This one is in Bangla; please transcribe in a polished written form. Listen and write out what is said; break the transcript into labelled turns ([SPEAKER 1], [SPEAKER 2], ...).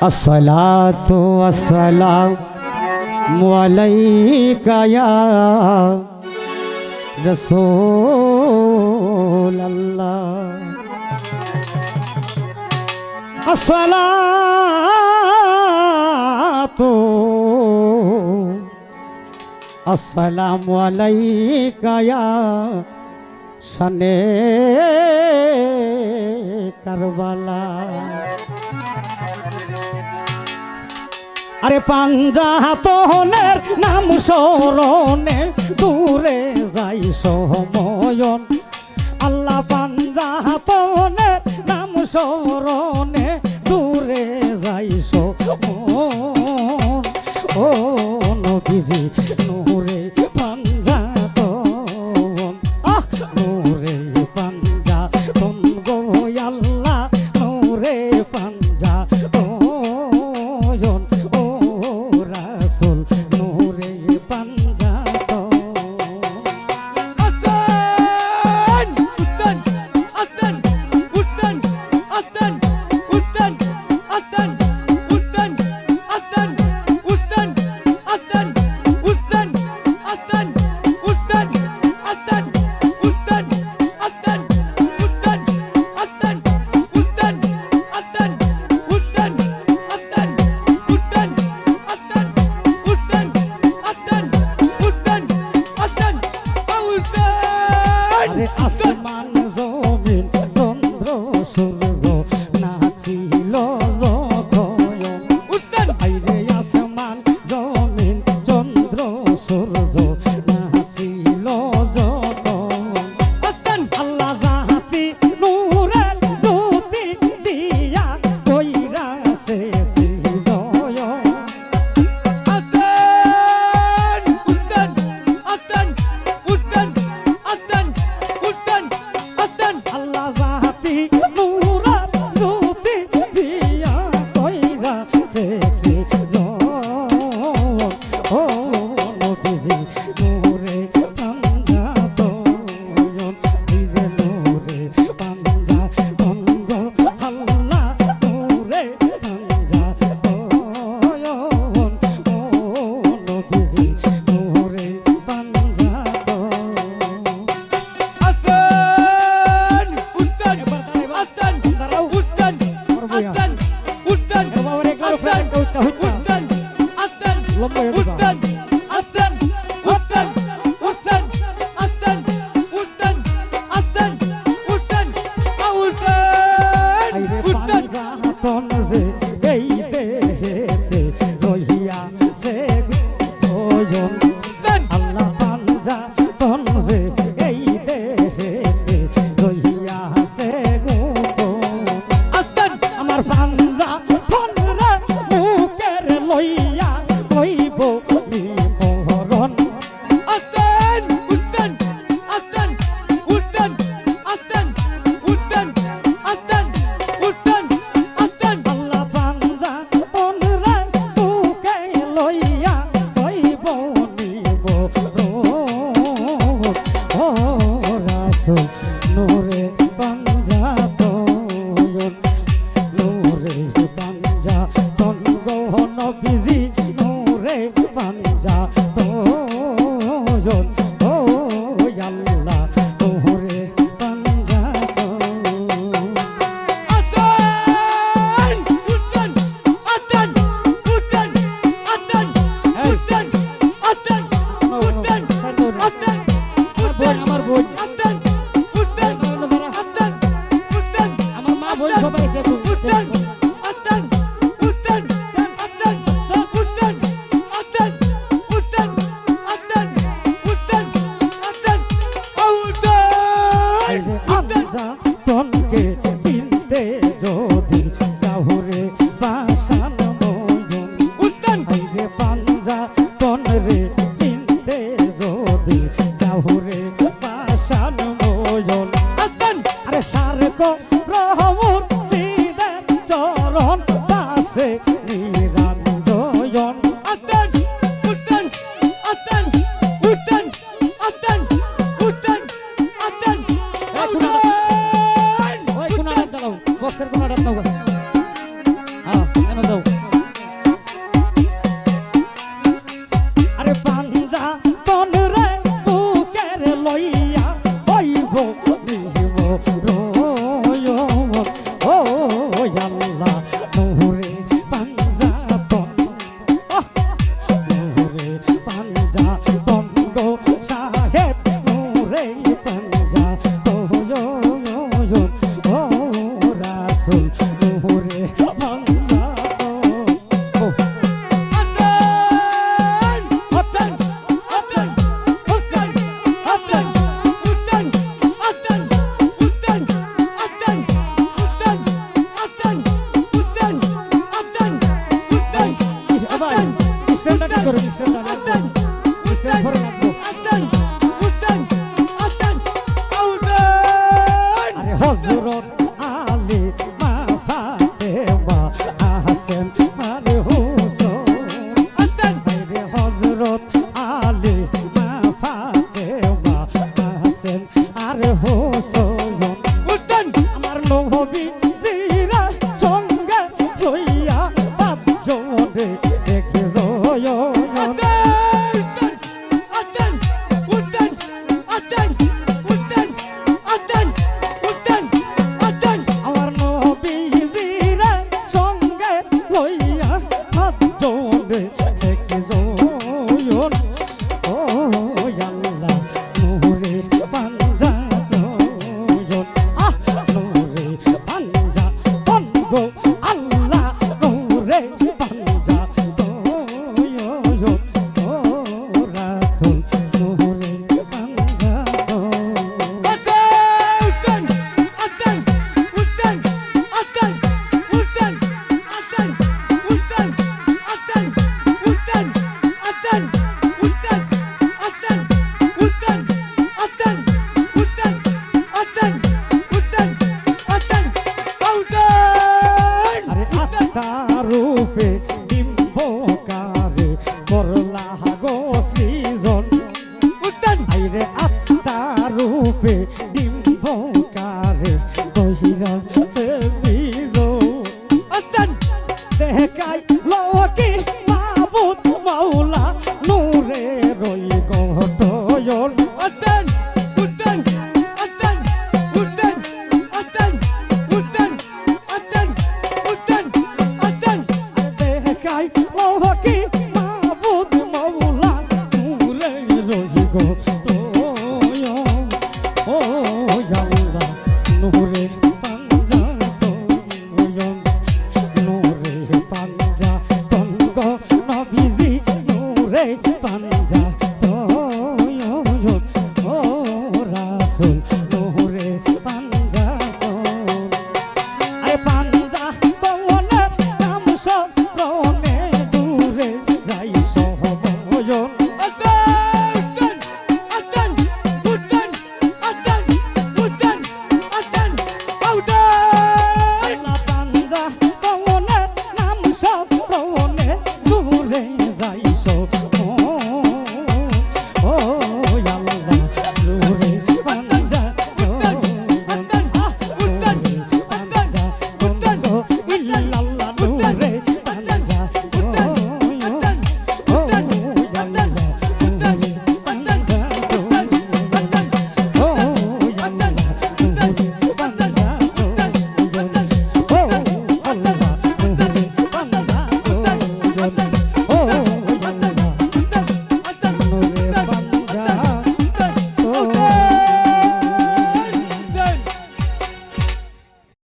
[SPEAKER 1] अस्सलातु वस्सलामु अलैका या रसूल अल्लाह। अस्सलातु अस्सलामु अलैका या शने करबला। अरे पांजा तोहনের नाम স্মরণে দূরে যাই সময়ন আল্লাহ। পাंजा তোহনের নাম স্মরণে দূরে যাই সময়ন ও নবীজি নূরে পাंजा তোন নূরে পাंजा তোন গো আল্লাহ নূরে পাंजा আসমান জমিন চন্দ্র সূর্য নাচিল যখন আইরে আসমান জমিন চন্দ্র সূর্য নাচিল যখন আল্লাহ জাহাতি নূরের জ্যোতি দিয়া কইরাছে হৃদয়। আল্লাহ জাহাতি নূরের জ্যোতি দিয়া কইরাছে হৃদয়। ও নবীজি নূরে পাंजा তোন ইরে নূরে পাंजा তোন গো আল্লাহ নূরে পাंजा তোন ও নবীজি নূরে পাंजा তোন। এই দেহেতে রহিয়াছে ওজন আল্লাহ পাंजा তোন যে এই দেহেতে রহিয়াছে গোপন আমার পাंजा তোন রে মুখের লইয়া কইব বিবরণ। আল্লাহ পাंजा তোন রে মুখে লইয়া কইব বিবরণ ও রাসূল নূরে পাंजा তোন নূরে পাंजा তোন গো নবীজি নূরে পাंजा তোন ও আল্লাহ নূরে পাंजा তোন। আমার বোন আমার মা বোন সবাই এসে পাंजा তোনকে চিনতে যদি যাহুরে পাশান ময়ন আইরে পাंजा তোন রে চিনতে যদি যাহুরে পাশান ময়ন। আরে সারকো রহমুর সিদের চরণ পাশে নিরঞ্জন। বক্সের কোন